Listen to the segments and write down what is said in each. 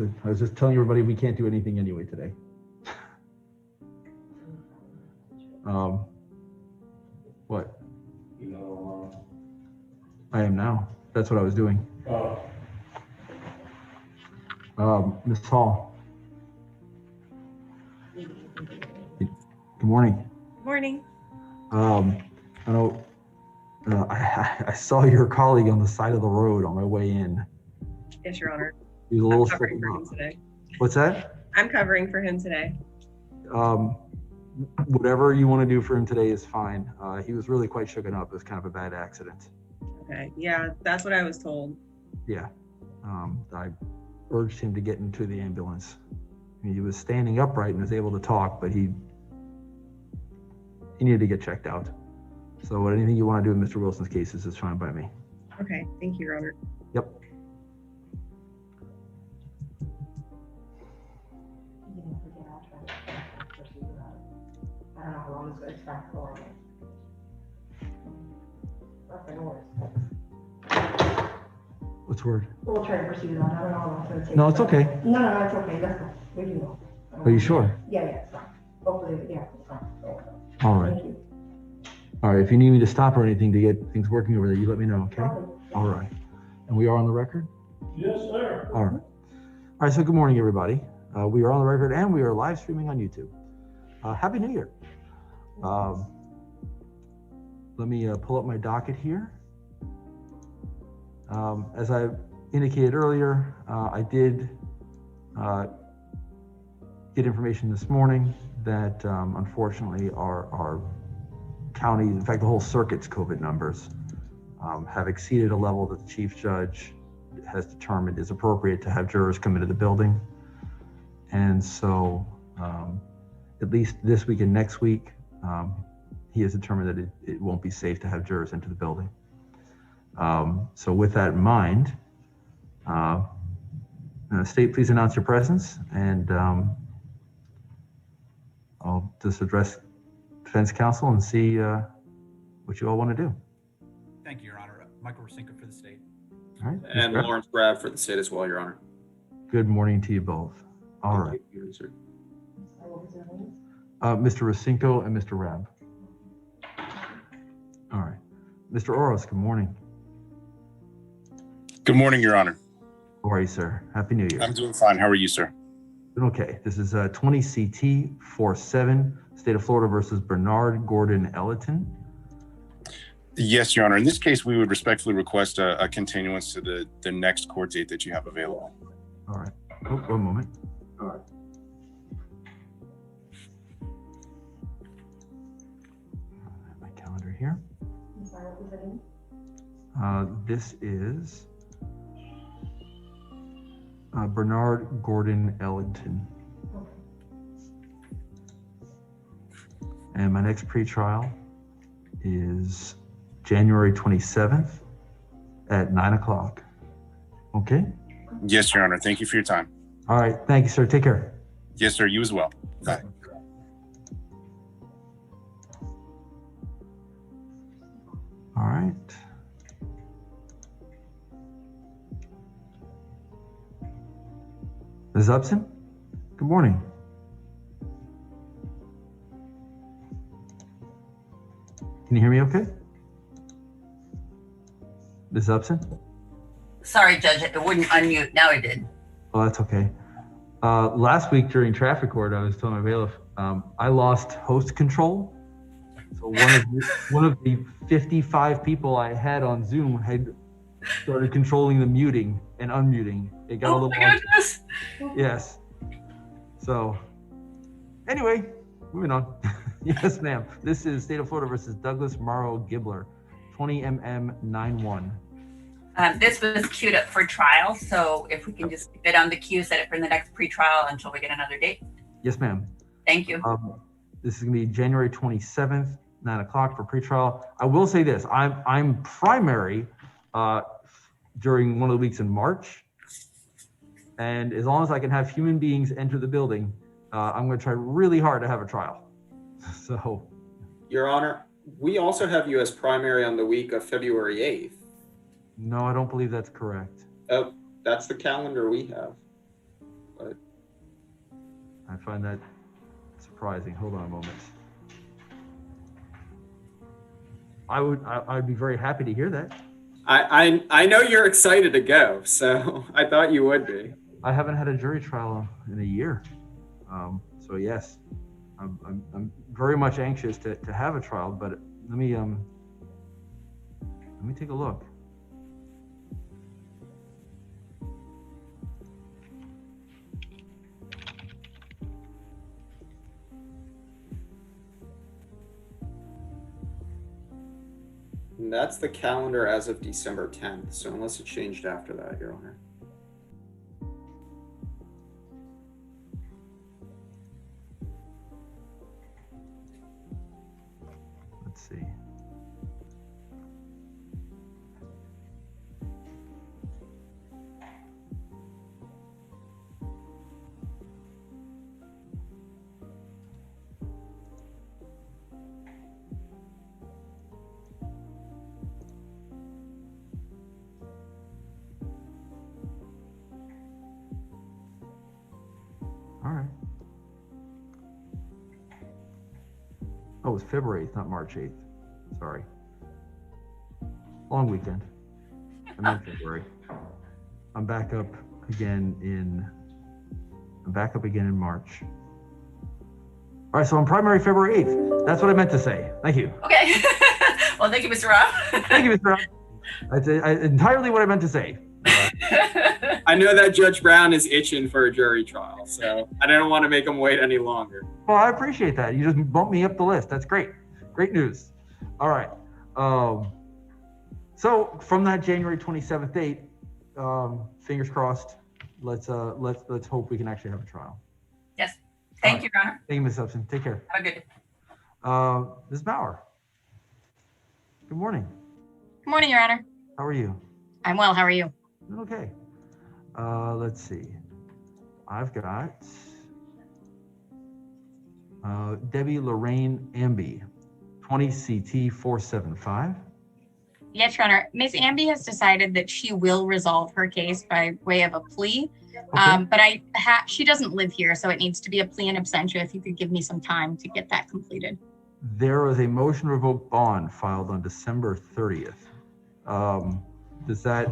I was just telling everybody we can't do anything anyway today. What? I am now. That's what I was doing. Ms. Hall. Good morning. Morning. I know I saw your colleague on the side of the road on my way in. Yes, Your Honor. He was a little I'm covering for him up. today. What's that? I'm covering for him today. Whatever you want to do for him today is fine. He was really quite shooken up. It was kind of a bad accident. Okay. Yeah, that's what I was told. Yeah. I urged him to get into the ambulance. I mean, he was standing upright and was able to talk, but he needed to get checked out. So anything you want to do in Mr. Wilson's case is fine by me. Okay. Thank you, Your Honor. Yep. I don't know how long it's going to track for. What's the word? We'll try to proceed with that. I don't know how long it's going to take. No, it's okay. No, it's okay. Let's go. We can go. Are you sure? Yeah, it's fine. Hopefully, yeah, it's fine. All right. Thank you. All right. If you need me to stop or anything to get things working over there, you let me know, okay? All right. And we are on the record? Yes, sir. All right. All right. So good morning, everybody. We are on the record and we are live streaming on YouTube. Happy New Year. Let me pull up my docket here. As I indicated earlier, I did get information this morning that unfortunately our county, in fact, the whole circuit's COVID numbers have exceeded a level that the chief judge has determined is appropriate to have jurors come into the building. And so at least this week and next week, he has determined that it won't be safe to have jurors into the building. So with that in mind, State, please announce your presence, and I'll just address defense counsel and see what you all want to do. Thank you, Your Honor. Michael Rosinka for the state. All right. And Lawrence Brad for the state as well, Your Honor. Good morning to you both. All right. Thank you, sir. Mr. Rosinko and Mr. Rabb. All right. Mr. Oros, good morning. Good morning, Your Honor. How are you, sir? Happy New Year. I'm doing fine. How are you, sir? Okay. This is 20 CT 47, State of Florida versus Bernard Gordon Elliton. Yes, Your Honor. In this case, we would respectfully request a continuance to the next court date that you have available. All right. Oh, one moment. All right. My calendar here. I'm sorry, what was the name? This is Bernard Gordon Ellington. And my next pretrial is January 27th at 9 o'clock. Okay? Yes, Your Honor. Thank you for your time. All right. Thank you, sir. Take care. Yes, sir. You as well. Bye. All right. Ms. Upson, good morning. Can you hear me okay? Ms. Upson? Sorry, Judge, it wouldn't unmute. Now it did. Oh, that's okay. Last week during traffic court, I was telling my bailiff, I lost host control. So one of the 55 people I had on Zoom had started controlling the muting and unmuting. It got a little. Oh my goodness! Yes. So, anyway, moving on. Yes, ma'am. This is State of Florida versus Douglas Morrow Gibbler, 20 MM91. This was queued up for trial, so if we can just keep it on the queue, set it for the next pre-trial until we get another date. Yes, ma'am. Thank you. This is going to be January 27th, 9 o'clock for pretrial. I will say this: I'm primary during one of the weeks in March, and as long as I can have human beings enter the building, I'm going to try really hard to have a trial. So, Your Honor, we also have you as primary on the week of February 8th. no, I don't believe that's correct. Oh, that's the calendar we have. but I find that surprising. Hold on a moment. I'd be very happy to hear that. I know you're excited to go, so I thought you would be. I haven't had a jury trial in a year. So yes, I'm very much anxious to have a trial, but let me take a look. And that's the calendar as of December 10th. So unless it changed after that, Your Honor. Let's see. All right. Oh, it's February 8th, not March 8th. Sorry. Long weekend. I meant February. I'm back up again in March. All right, so I'm primary February 8th. That's what I meant to say. Thank you. Okay. Well, thank you, Mr. Rob. Thank you, Mr. Rob. That's entirely what I meant to say. I know that Judge Brown is itching for a jury trial, so I don't want to make him wait any longer. Well, I appreciate that. You just bumped me up the list. That's great. Great news. All right. So from that January 27th date, fingers crossed. Let's hope we can actually have a trial. Yes. Thank you, Your Honor. Thank you, Ms. Upson. Take care. Have a good day. Ms. Bauer. Good morning. Good morning, Your Honor. How are you? I'm well. How are you? Doing okay. Let's see. I've got Debbie Lorraine Amby, 20 CT 475. Yes, Your Honor. Ms. Amby has decided that she will resolve her case by way of a plea. Okay. But she doesn't live here, so it needs to be a plea in absentia. If you could give me some time to get that completed. There was a motion to revoke bond filed on December 30th. Is that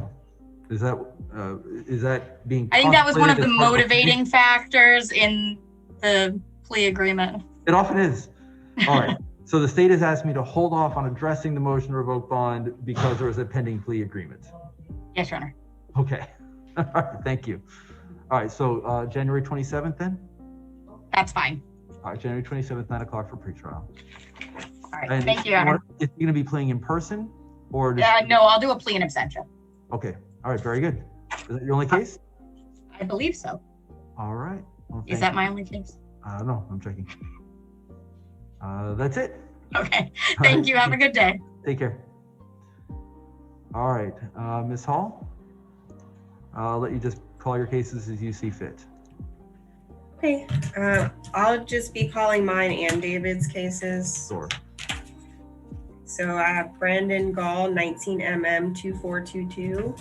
being? I think that was one of the contemplated as part motivating factors in the plea agreement. It often is. All right. So the state has asked me to hold off on addressing the motion to revoke bond because there was a pending plea agreement. Yes, Your Honor. Okay. All right. Thank you. All right. So January 27th then? That's fine. All right. January 27th, 9 o'clock for pretrial. All right. And Thank you, Your Honor. Is he going to be playing in person or? Just... No, I'll do a plea in absentia. Okay. All right. Very good. Is that your only case? I believe so. All right. Well, Is that my only case? No, I'm checking. That's it. Okay. Thank you. Have a good day. Take care. All right. Ms. Hall, I'll let you just call your cases as you see fit. Okay, I'll just be calling mine and David's cases. Sure. So I have Brandon Gall, 19MM 2422.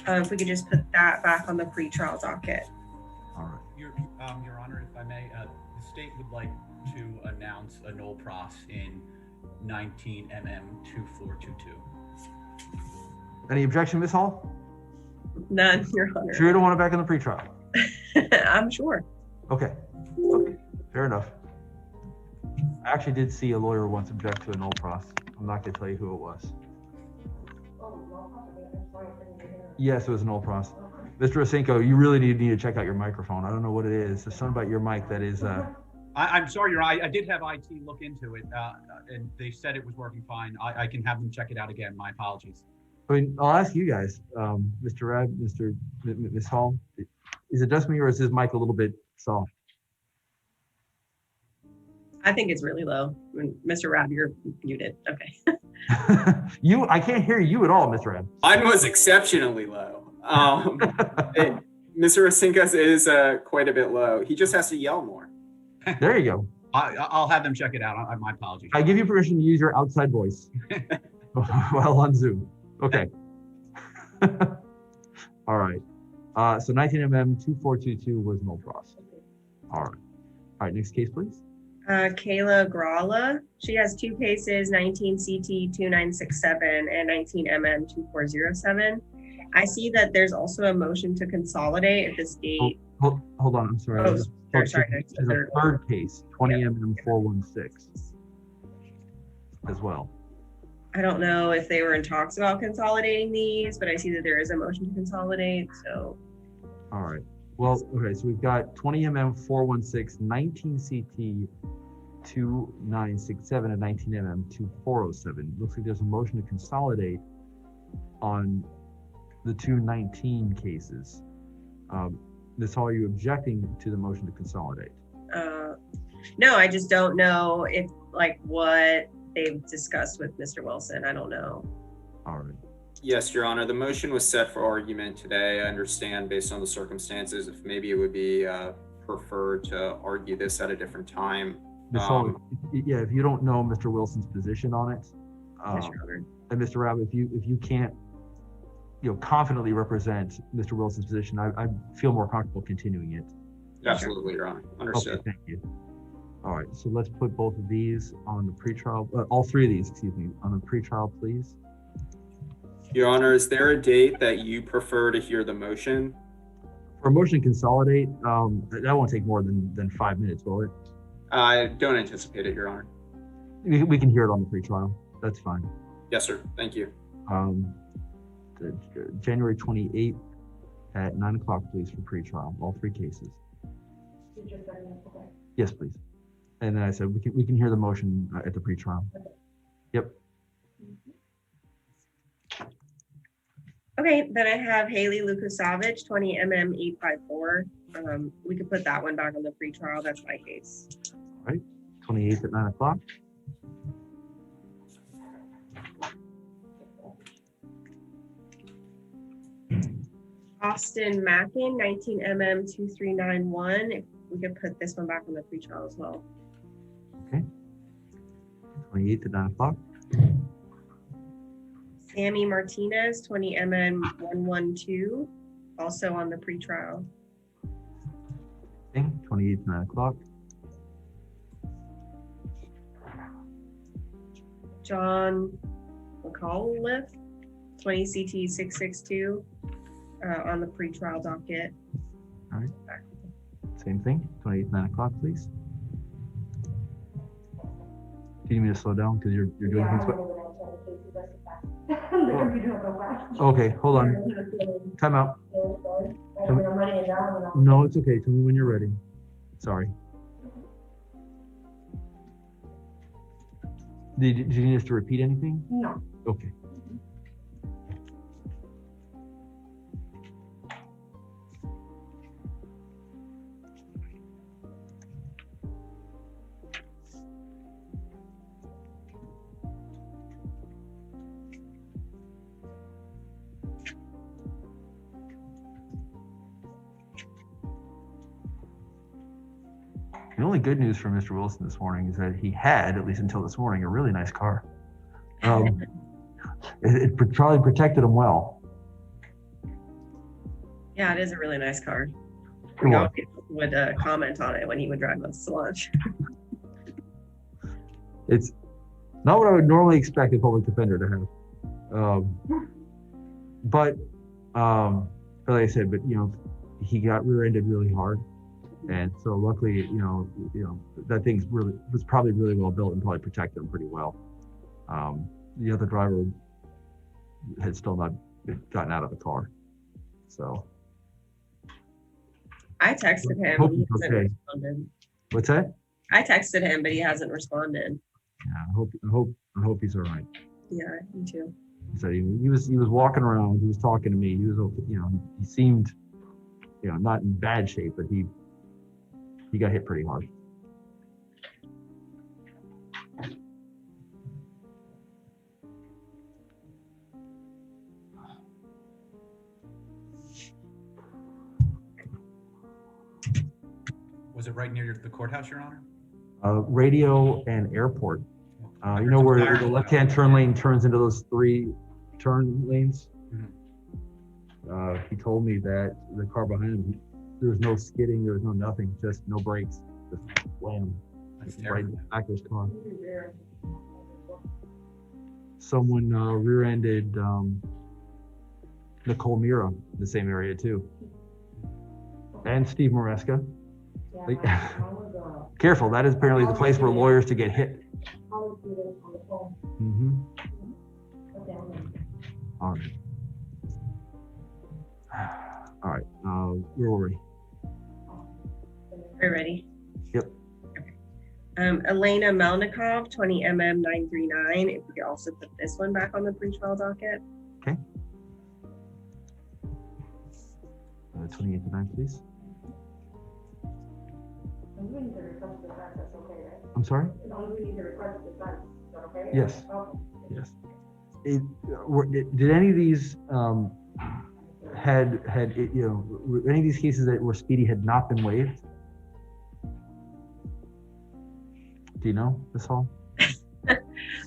If we could just put that back on the pretrial docket. All right. Your Honor, if I may, the state would like to announce a null pros in 19MM 2422. Any objection, Ms. Hall? None, Your Honor. Sure you don't want it back in the pretrial? I'm sure. Okay. Okay. Fair enough. I actually did see a lawyer once object to a null pros. I'm not going to tell you who it was. Yes, it was an null pros. Mr. Osinko, you really need to check out your microphone. I don't know what it is. There's something about your mic that is... I'm sorry, Your Honor. I did have IT look into it, and they said it was working fine. I can have them check it out again. My apologies. I mean, I'll ask you guys, Mr. Rad, Ms. Hall, is it just me or is his mic a little bit soft? I think it's really low. I mean, Mr. Rab, you're muted. Okay. I can't hear you at all, Mr. Rad. Mine was exceptionally low. Mr. Osinka's is quite a bit low. He just has to yell more. There you go. I'll have them check it out. My apologies. I give you permission to use your outside voice while on Zoom. Okay. All right. So 19mm 2422 was no pros. All right, next case, please. Kayla Gralla, she has two cases, 19 CT 2967 and 19 MM 2407. I see that there's also a motion to consolidate at this date. Hold on, I'm sorry. Oh, sorry, There's a third case, 20mm 416 as well. I don't know if they were in talks about consolidating these, but I see that there is a motion to consolidate, so. All right. Well, okay, so we've got 20mm 416, 19 CT 2967, and 19mm 2407. Looks like there's a motion to consolidate on the 219 cases. Ms. Hall, are you objecting to the motion to consolidate? No, I just don't know if like what they've discussed with Mr. Wilson. I don't know. All right. Yes, Your Honor. The motion was set for argument today. I understand based on the circumstances, if maybe it would be preferred to argue this at a different time. Ms. Hall, yeah, if you don't know Mr. Wilson's position on it, Yes, Your Honor. and Mr. Rabb, if you can't, confidently represent Mr. Wilson's position, I feel more comfortable continuing it. Absolutely, Your Honor. Understood. Okay, thank you. All right, so let's put both of these on the pretrial, all three of these, excuse me, on the pretrial, please. Your Honor, is there a date that you prefer to hear the motion? For a motion to consolidate, that won't take more than 5 minutes, will it? I don't anticipate it, Your Honor. We can hear it on the pretrial. That's fine. Yes, sir. Thank you. January 28th at 9 o'clock, please, for pretrial, all three cases. You just said it, okay. Yes, please. And then I said we can hear the motion at the pretrial. Yep. Okay, then I have Haley Lukasavich, 20mm 854. We could put that one back on the pretrial. That's my case. All right, 28th at 9 o'clock. Austin Mackin, 19mm 2391. If we could put this one back on the pretrial as well. Okay. 28th at 9 o'clock. Sammy Martinez, 20mm 112, also on the pretrial. Okay, 28th, 9 o'clock. John McAuliffe, 20 CT 662, on the pretrial docket. All right. Same thing, 28th, 9 o'clock, please. Do you need me to slow down because you're doing Yeah, things? I'm gonna go check the cases really fast. The computer will go fast. Okay, hold on. Time out. I'm running it down and I'll- No, it's okay. Tell me when you're ready. Sorry. Did you need us to repeat anything? No. Okay. The only good news for Mr. Wilson this morning is that he had, at least until this morning, a really nice car. It probably protected him well. Yeah, it is a really nice car. It was. People would comment on it when he would drive us to lunch. It's not what I would normally expect a public defender to have. But like I said, he got rear-ended really hard. And so luckily, that thing's was probably really well built and probably protected him pretty well. The other driver had still not gotten out of the car. So I texted him. Hope He he's hasn't okay. responded. What's that? I texted him, but he hasn't responded. Yeah, I hope he's all right. Yeah, me too. So he was walking around, he was talking to me, he was, he seemed, not in bad shape, but he got hit pretty hard. Was it right near the courthouse, Your Honor? Radio and airport. Where the left-hand turn lane turns into those 3 turn lanes. Mhm. he told me that the car behind him, there was no skidding, there was no nothing, just no brakes, just wham, That's right in terrible. the back of his car. Someone rear-ended Nicole Mira in the same area too, and Steve Maresca. Like, careful, that is apparently the place for lawyers to get hit. Mm-hmm. All right. All right. Where were we? Are you ready? Yep. Elena Melnikov, 20mm939. If we could also put this one back on the pretrial docket. Okay. 28 to 9, please. I'm sorry? Yes. Yes. Did any of these were any of these cases that were speedy had not been waived? Do you know this all?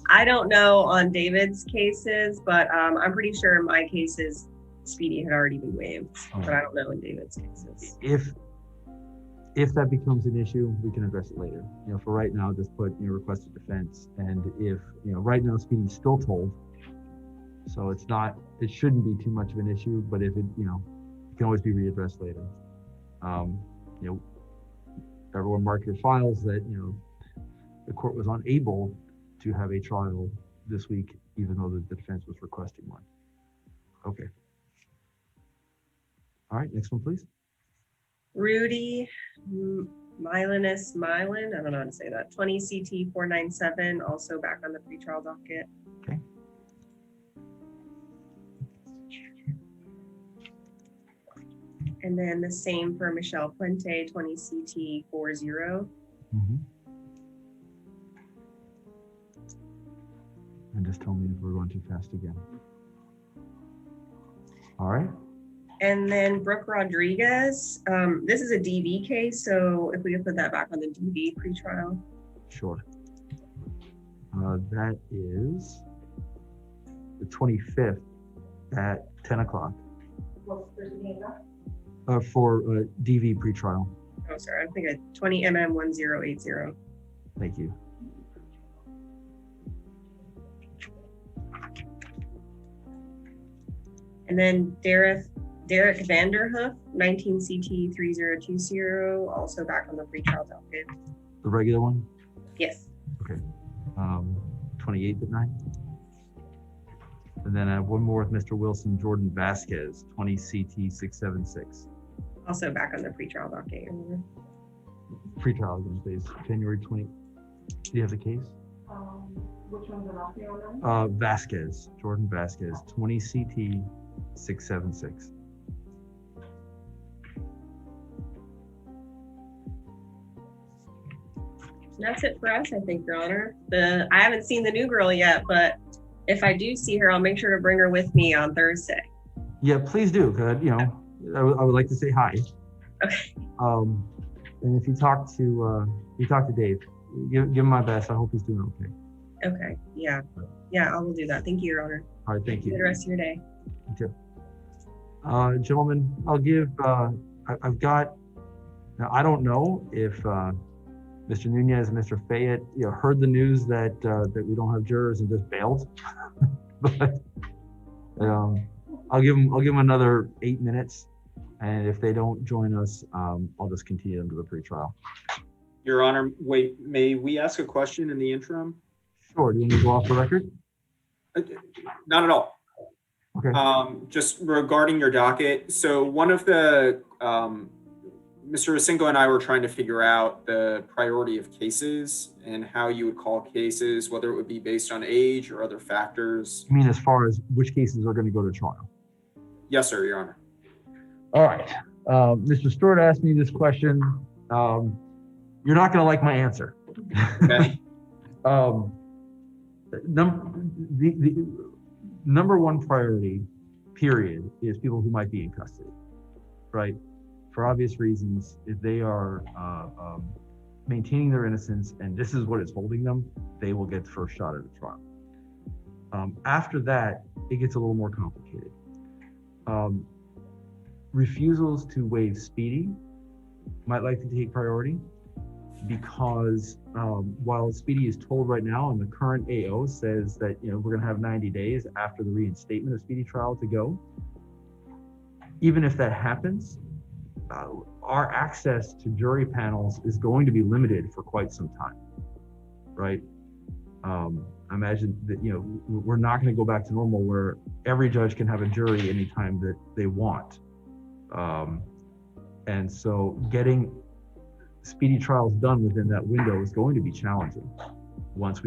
I don't know on David's cases, but I'm pretty sure my cases speedy had already been waived, but I don't know in David's cases. If that becomes an issue, we can address it later. For right now, just put requested defense, and if right now speedy is still told, so it shouldn't be too much of an issue. But if it it can always be readdressed later. Everyone mark your files that the court was unable to have a trial this week, even though the defense was requesting one. Okay. All right, next one, please. Rudy Mylinus Mylin, I don't know how to say that, 20 CT 497, also back on the pretrial docket. Okay. And then the same for Michelle Puente, 20 CT 40. Mm-hmm. And just tell me if we're going too fast again. All right. And then Brooke Rodriguez, this is a DV case, so if we could put that back on the DV pretrial. Sure. That is the 25th at 10 o'clock. For DV pretrial. Oh, sorry, I'm thinking 20mm1080. Thank you. And then Derek Vanderhoof, 19 CT 3020, also back on the pretrial docket. The regular one? Yes. Okay. 28th at 9. And then I have one more with Mr. Wilson, Jordan Vasquez, 20 CT 676. Also back on the pretrial docket. Pretrial again, please. January 20. Do you have the case? Which one's an off Vasquez, Jordan Vasquez, 20 CT 676. That's it for us, I think, Your Honor. I haven't seen the new girl yet, but if I do see her, I'll make sure to bring her with me on Thursday. Yeah, please do. Cause I would like to say hi. Okay. And if you talk to Dave, give him my best. I hope he's doing okay. Okay. Yeah. Yeah, I will do that. Thank you, Your Honor. All right, thank you. Have a good rest of your day. You too. Gentlemen, I'll give. I've got. Now I don't know if Mr. Nunez and Mr. Fayette heard the news that we don't have jurors and just bailed, but I'll give them another 8 minutes, and if they don't join us, I'll just continue them to the pretrial. Your Honor, wait, may we ask a question in the interim? Sure. Do you want to go off the record? Not at all. Okay. Just regarding your docket. So one of the, Mr. Rasingo and I were trying to figure out the priority of cases and how you would call cases, whether it would be based on age or other factors. You mean as far as which cases are going to go to trial? Yes, sir, Your Honor. All right. Mr. Stewart asked me this question. You're not going to like my answer. Okay. The number one priority, period, is people who might be in custody, right? For obvious reasons, if they are maintaining their innocence and this is what is holding them, they will get the first shot at the trial. After that, it gets a little more complicated. refusals to waive speedy might likely take priority because while speedy is told right now and the current AO says that we're going to have 90 days after the reinstatement of speedy trial to go, even if that happens, our access to jury panels is going to be limited for quite some time, right? I imagine that we're not going to go back to normal where every judge can have a jury anytime that they want, and so getting speedy trials done within that window is going to be challenging once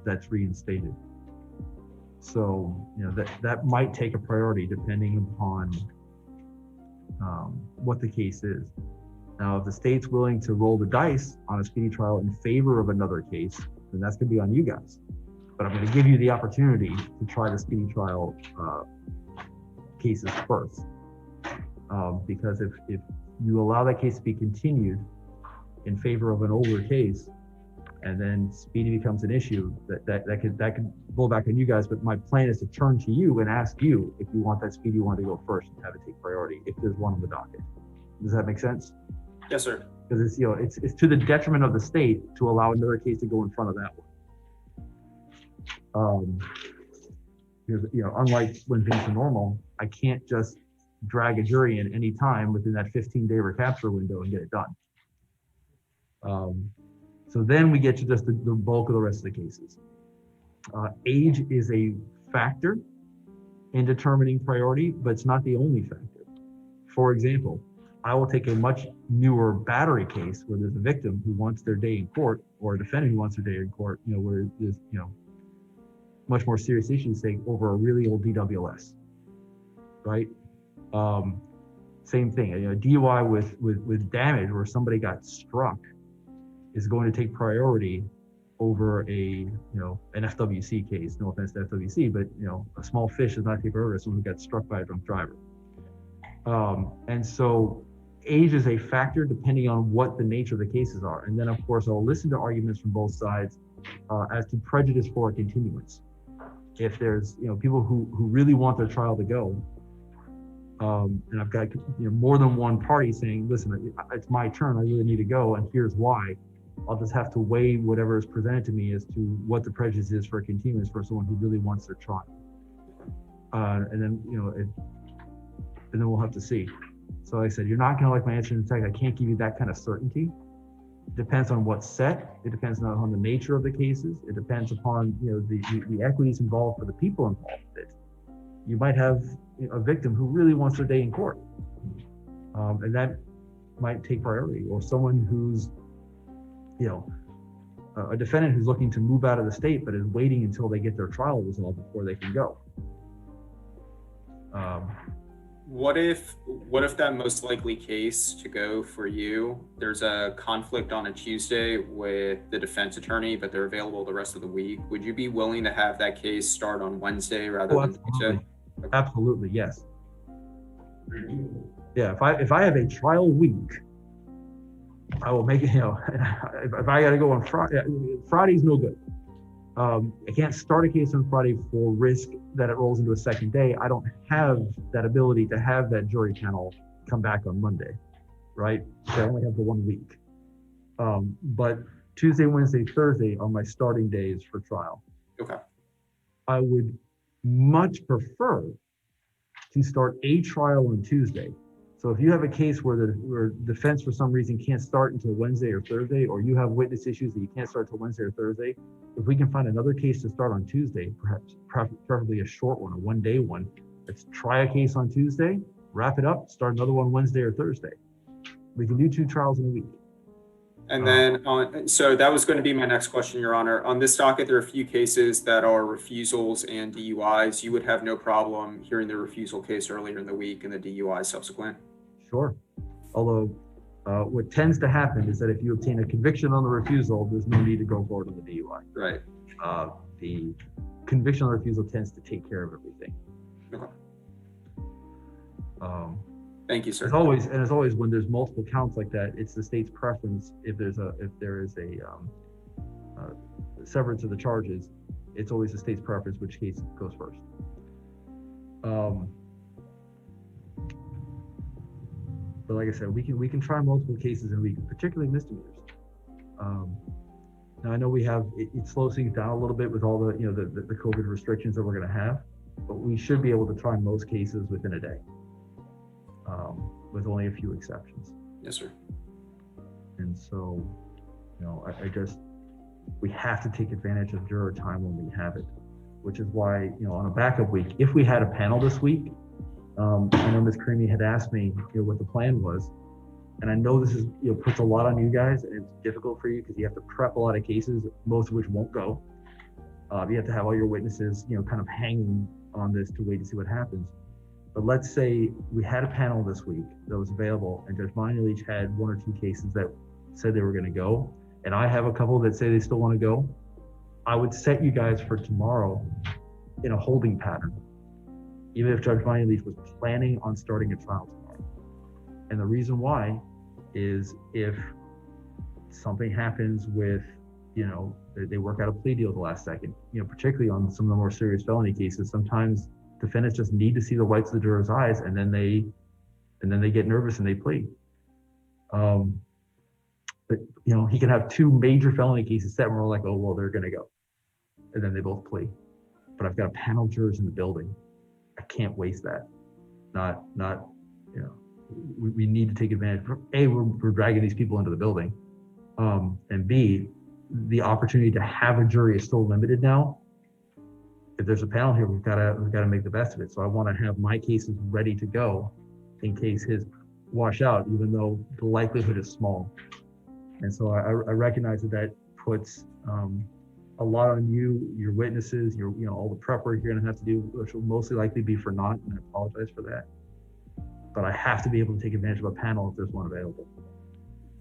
that's reinstated. So that might take a priority depending upon what the case is. Now, if the state's willing to roll the dice on a speedy trial in favor of another case, then that's going to be on you guys. But I'm going to give you the opportunity to try the speedy trial cases first, because if you allow that case to be continued in favor of an older case, and then speedy becomes an issue, that could blow back on you guys. But my plan is to turn to you and ask you if you want that speedy one to go first and have it take priority if there's one on the docket. Does that make sense? Yes, sir. Because it's to the detriment of the state to allow another case to go in front of that one. Unlike when things are normal, I can't just drag a jury in any time within that 15-day recapture window and get it done. So then we get to just the bulk of the rest of the cases. Age is a factor in determining priority, but it's not the only factor. For example, I will take a much newer battery case where there's a victim who wants their day in court, or a defendant who wants their day in court, where there's much more serious issues, say over a really old DWS, right? Same thing, a DUI with damage where somebody got struck is going to take priority over an FWC case. No offense to FWC, but a small fish does not take priority over someone who got struck by a drunk driver. And so age is a factor depending on what the nature of the cases are. And then of course, I'll listen to arguments from both sides as to prejudice for a continuance. If there's people who really want their trial to go, and I've got more than one party saying, listen, it's my turn, I really need to go, and here's why, I'll just have to weigh whatever is presented to me as to what the prejudice is for a continuance for someone who really wants their trial. And then and then we'll have to see. So like I said, you're not gonna like my answer. In fact, I can't give you that kind of certainty. It depends on what's set. It depends on the nature of the cases. It depends upon the equities involved for the people involved with it. You might have a victim who really wants their day in court, and that might take priority, or someone who's a defendant who's looking to move out of the state but is waiting until they get their trial resolved before they can go. What if that most likely case to go for you, there's a conflict on a Tuesday with the defense attorney, but they're available the rest of the week? Would you be willing to have that case start on Wednesday rather than Tuesday? Absolutely, yes. Yeah, if I have a trial week, I will make it. If I got to go on Friday, Friday's no good. I can't start a case on Friday for risk that it rolls into a second day. I don't have that ability to have that jury panel come back on Monday, right? So I only have the 1 week. But Tuesday, Wednesday, Thursday are my starting days for trial. Okay. I would much prefer to start a trial on Tuesday. So if you have a case where defense for some reason can't start until Wednesday or Thursday, or you have witness issues that you can't start until Wednesday or Thursday, if we can find another case to start on Tuesday, preferably a short one, a one-day one, let's try a case on Tuesday, wrap it up, start another one Wednesday or Thursday. We can do 2 trials in a week. And then, so that was going to be my next question, Your Honor. On this docket, there are a few cases that are refusals and DUIs. You would have no problem hearing the refusal case earlier in the week and the DUI subsequent? Sure. Although what tends to happen is that if you obtain a conviction on the refusal, there's no need to go forward on the DUI. Right. The conviction on the refusal tends to take care of everything. Okay. Thank you, sir. As always, when there's multiple counts like that, it's the state's preference. If there is a severance of the charges, it's always the state's preference which case goes first. but like I said, we can try multiple cases in a week, particularly misdemeanors. Now I know we have it slows things down a little bit with all the the COVID restrictions that we're going to have, but we should be able to try most cases within a day, with only a few exceptions. Yes, sir. And so, I just, we have to take advantage of juror time when we have it, which is why, on a backup week, if we had a panel this week, I know Ms. Creamy had asked me what the plan was. And I know this is, puts a lot on you guys, and it's difficult for you because you have to prep a lot of cases, most of which won't go. You have to have all your witnesses, kind of hanging on this to wait to see what happens. But let's say we had a panel this week that was available, and Judge Manuelich had 1 or 2 cases that said they were going to go, and I have a couple that say they still want to go. I would set you guys for tomorrow in a holding pattern, even if Judge Manuelich was planning on starting a trial tomorrow. And the reason why is if something happens with, they work out a plea deal at the last second, particularly on some of the more serious felony cases, sometimes defendants just need to see the whites of the jurors' eyes, and then they get nervous and they plea. But he can have 2 major felony cases set where we're like, oh, well, they're going to go. And then they both plea. But I've got a panel of jurors in the building. I can't waste that. We need to take advantage. A, we're dragging these people into the building. And B, the opportunity to have a jury is so limited now. If there's a panel here, we've got to make the best of it. So I want to have my cases ready to go in case his wash out, even though the likelihood is small. And so I recognize that puts a lot on you, your witnesses, all the prep work you're going to have to do, which will mostly likely be for naught, and I apologize for that. But I have to be able to take advantage of a panel if there's one available.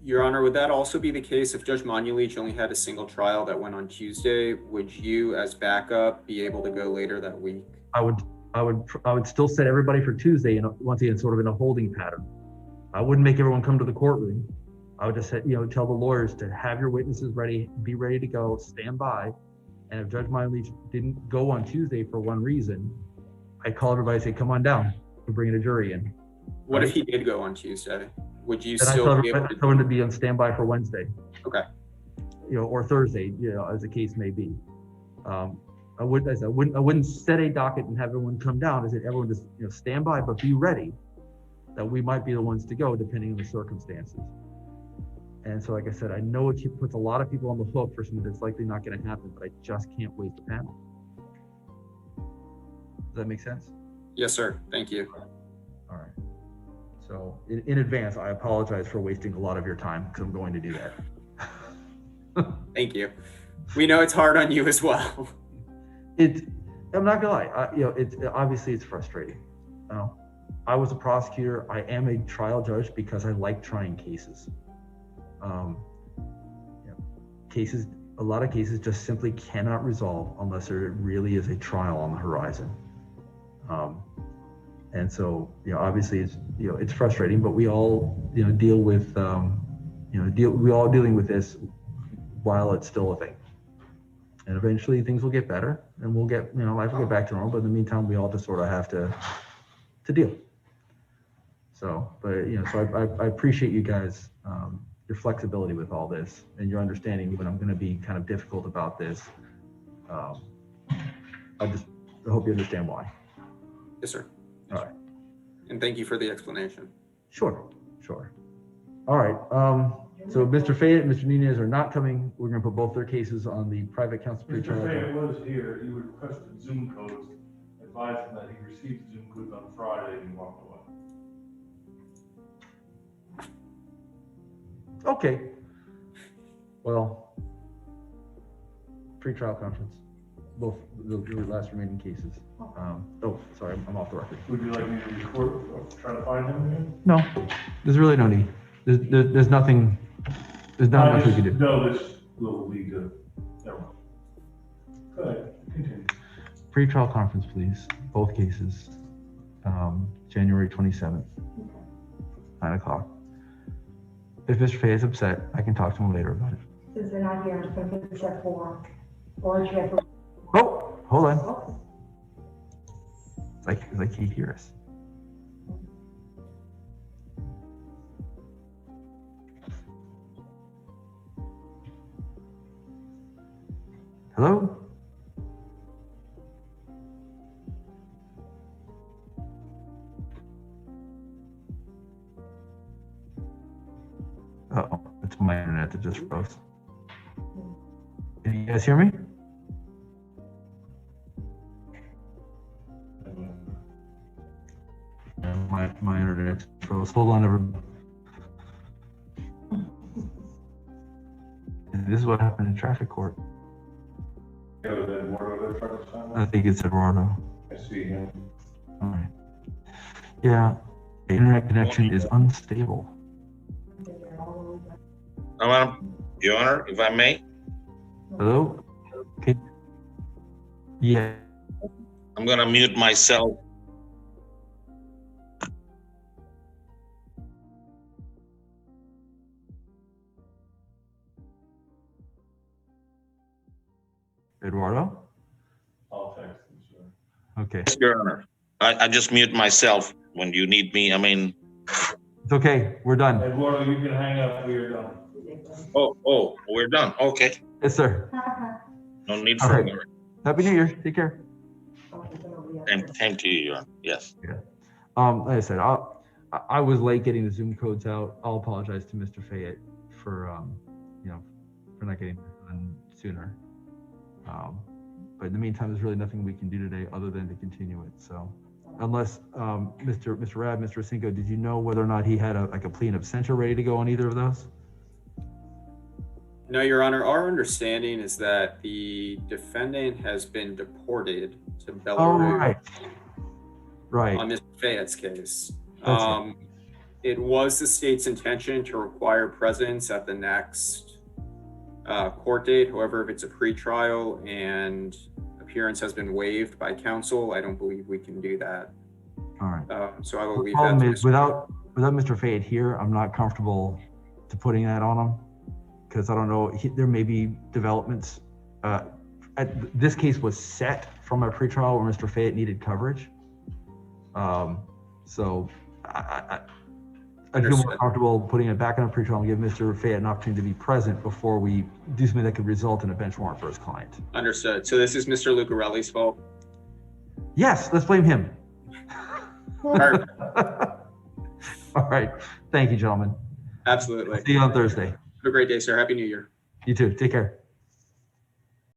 Your Honor, would that also be the case if Judge Manuelich only had a single trial that went on Tuesday? Would you, as backup, be able to go later that week? I would still set everybody for Tuesday, and once again, sort of in a holding pattern. I wouldn't make everyone come to the courtroom. I would just tell the lawyers to have your witnesses ready, be ready to go, stand by. And if Judge Manuelich didn't go on Tuesday for one reason, I'd call everybody and say, come on down, we're bringing a jury in. What if he did go on Tuesday? Would you Then still be able I tell him to be on standby for Wednesday. Okay. Or Thursday, as the case may be. I wouldn't set a docket and have everyone come down. I said everyone just stand by, but be ready that we might be the ones to go depending on the circumstances. And so, like I said, I know it puts a lot of people on the hook for something that's likely not going to happen, but I just can't waste the panel. Does that make sense? Yes, sir. Thank you. All right. So in advance, I apologize for wasting a lot of your time because I'm going to do that. Thank you. We know it's hard on you as well. I'm not gonna lie. Obviously it's frustrating. I was a prosecutor. I am a trial judge because I like trying cases. A lot of cases just simply cannot resolve unless there really is a trial on the horizon. And so, obviously it's frustrating, but we all, deal with, we all dealing with this while it's still a thing. And eventually things will get better and we'll get, life will get back to normal. But in the meantime, we all just sort of have to deal. So, but, so I appreciate you guys, your flexibility with all this and your understanding when I'm going to be kind of difficult about this. I hope you understand why. Yes, sir. All right. And thank you for the explanation. Sure. All right. So Mr. Fayette and Mr. Nunez are not coming. We're going to put both their cases on the private counsel pretrial. Mr. Fayette was here. He requested Zoom codes. Advised him that he received Zoom codes on Friday and walked away. Okay. Well, pretrial conference. Both the last remaining cases. Sorry, I'm off the record. Would you like me to record or try to find him again? No, there's really no need. There's nothing. There's not much we can do. No, this will lead to. Never mind. Go ahead. Continue. Pretrial conference, please. Both cases. January 27th, 9 o'clock. If Mr. Fay is upset, I can talk to him later about it. Since they're not here, so put this at 4. Or you have to. Oh, hold on. It's like he hears us. Hello? Uh-oh, it's my internet that just froze. Can you guys hear me? My internet froze. Hold on, everybody. This is what happened in traffic court. Yeah, was that Eduardo that tried to sign I that? think it's Eduardo. I see him. All right. Yeah, the internet connection is unstable. Your Honor, if I may, Hello? Okay. Yeah. I'm gonna mute myself. Eduardo? I'll text him, sir. Okay. Your Honor, I just mute myself when you need me. I mean, It's okay. We're done. Eduardo, you can hang up, we are done. oh, we're done. Okay, Yes, sir. no need All for right. Happy New Year. Take care. Same to you, Your Honor. Yes. Like I said, I was late getting the Zoom codes out. I'll apologize to Mr. Fayette for, for not getting it done sooner. But in the meantime, there's really nothing we can do today other than to continue it. So unless, Mr. Rab, Mr. Cinco, did you know whether or not he had a plea in absentia ready to go on either of those? No, Your Honor, our understanding is that the defendant has been deported to Oh, Belarus right. Right. on Mr. Fayette's case. That's right. It was the state's intention to require presence at the next court date. However, if it's a pretrial and appearance has been waived by counsel, I don't believe we can do that. All right. So I will The leave that problem to is, Mr. without Mr. Fayette here, I'm not comfortable to putting that on him because I don't know, there may be developments. This case was set from a pretrial where Mr. Fayette needed coverage. So I feel more comfortable putting it back on a pretrial and give Mr. Fayette an opportunity to be present before we do something that could result in a bench warrant for his client. Understood. So this is Mr. Lucarelli's fault. Yes, let's blame him. Perfect. All right. Thank you, gentlemen. Absolutely. See you on Thursday. Have a great day, sir. Happy New Year. You too. Take care.